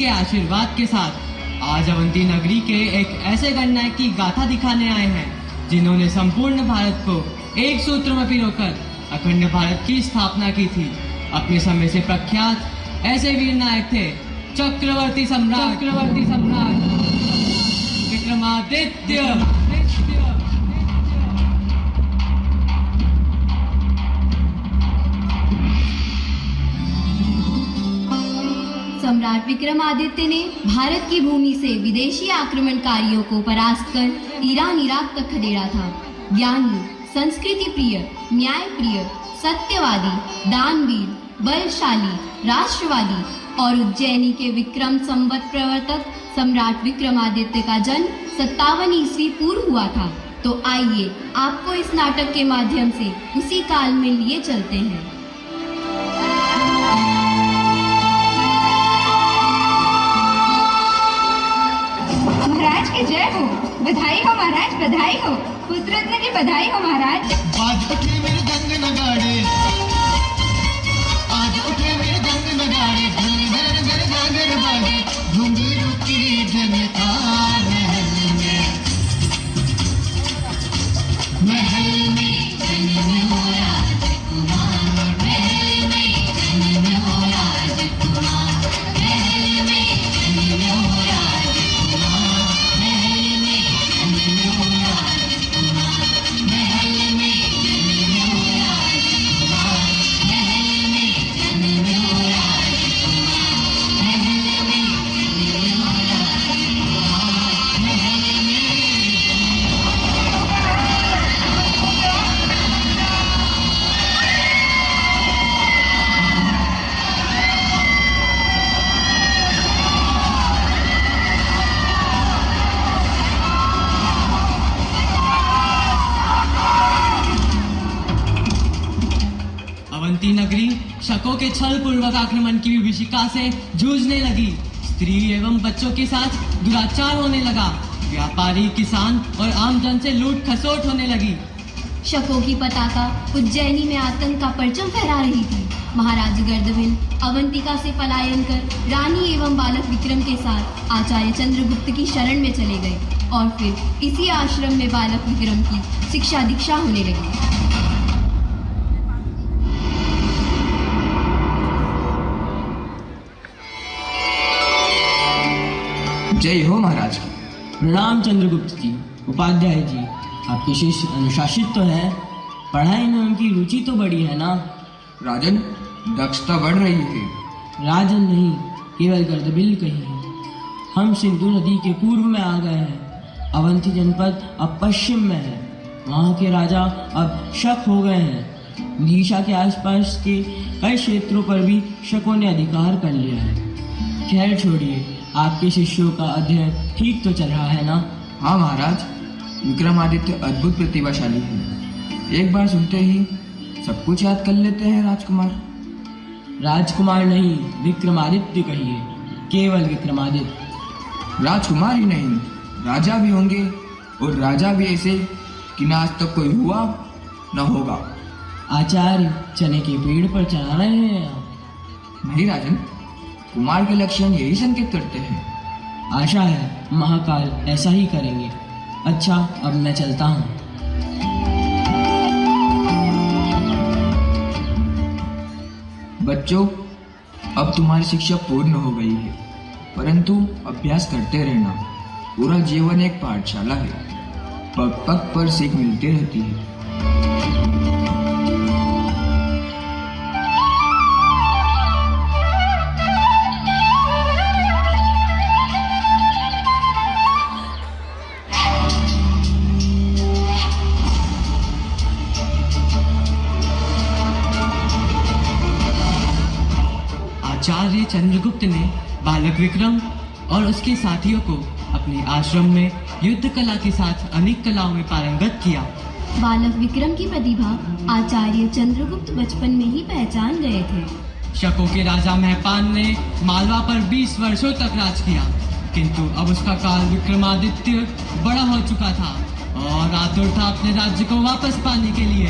के आशीर्वाद के साथ आज अवंती नगरी के एक ऐसे गणनायक की गाथा दिखाने आए हैं जिन्होंने संपूर्ण भारत को एक सूत्र में पिरोकर अखंड भारत की स्थापना की थी। अपने समय से प्रख्यात ऐसे वीर नायक थे चक्रवर्ती सम्राट विक्रमादित्य। सम्राट विक्रमादित्य ने भारत की भूमि से विदेशी आक्रमणकारियों को परास्त कर ईरान इराक तक खदेड़ा था। ज्ञानी, संस्कृति प्रिय, न्याय प्रिय, सत्यवादी, दानवीर, बलशाली, राष्ट्रवादी और उज्जैनी के विक्रम संवत प्रवर्तक सम्राट विक्रमादित्य का जन्म 57 ईस्वी पूर्व हुआ था। तो आइए आपको इस नाटक के माध्यम से उसी काल में लिए चलते हैं। महाराज की जय हो, बधाई हो महाराज, बधाई हो, पुत्र रत्न की बधाई हो महाराज। आज उठे मेरे जंग नगाड़े, आज उठे मेरे जंग नगाड़े, घर घर घर जागर बाजे, घुंघरू की जनता महल में जन्म हो राजकुमार, महल में जन्म हो राजकुमार, महल में जन्म हो राजकुमार, महल में जन्म हो राजकुमार, महल में जन्म हो राजकुमार, महल में जन्म हो राजकुमार, महल में जन्म हो राजकुमार, महल में। अवंती नगरी शकों के छल पूर्वक आक्रमण की विभीषिका से जूझने लगी। स्त्री एवं बच्चों के साथ दुराचार होने लगा। व्यापारी, किसान और आमजन से लूट खसोट होने लगी। शकों की पताका उज्जैनी में आतंक का परचम फहरा रही थी। महाराज गर्दविन अवंतिका से पलायन कर रानी एवं बालक विक्रम के साथ आचार्य चंद्रगुप्त की शरण में चले गए और फिर इसी आश्रम में बालक विक्रम की शिक्षा दीक्षा होने लगी। जय हो महाराज। प्रणाम चंद्रगुप्त जी। उपाध्याय जी, आपके शिष्य अनुशासित तो है, पढ़ाई में उनकी रुचि तो बड़ी है ना? राजन, दक्षता बढ़ रही है। राजन नहीं, केवल गर्दबिल कही है। हम सिंधु नदी के पूर्व में आ गए हैं। अवंती जनपद अब पश्चिम में है। वहाँ के राजा अब शक हो गए हैं। दिशा के आसपास के कई क्षेत्रों पर भी शकों ने अधिकार कर लिया है। खैर छोड़िए, आपके शिष्यों का अध्ययन ठीक तो चल रहा है ना? हाँ महाराज, विक्रमादित्य अद्भुत प्रतिभाशाली है। एक बार सुनते ही सब कुछ याद कर लेते हैं राजकुमार। राजकुमार नहीं, विक्रमादित्य कहिए, केवल विक्रमादित्य। राजकुमार ही नहीं, राजा भी होंगे, और राजा भी ऐसे कि ना आज तक कोई हुआ न होगा। आचार्य, चने के पेड़ पर चढ़ा रहे हैं आप? नहीं राजन, कुमार के लक्षण यही संकेत करते हैं। आशा है महाकाल ऐसा ही करेंगे। अच्छा, अब मैं चलता हूँ। बच्चों, अब तुम्हारी शिक्षा पूर्ण हो गई है, परंतु अभ्यास करते रहना। पूरा जीवन एक पाठशाला है, पग पग पर सीख मिलती रहती है। आचार्य चंद्रगुप्त ने बालक विक्रम और उसके साथियों को अपने आश्रम में युद्ध कला के साथ अनेक कलाओं में पारंगत किया। बालक विक्रम की प्रतिभा आचार्य चंद्रगुप्त बचपन में ही पहचान गए थे। शकों के राजा महपान ने मालवा पर 20 वर्षों तक राज किया, किंतु अब उसका काल विक्रमादित्य बड़ा हो चुका था और आतुर था अपने राज्य को वापस पाने के लिए।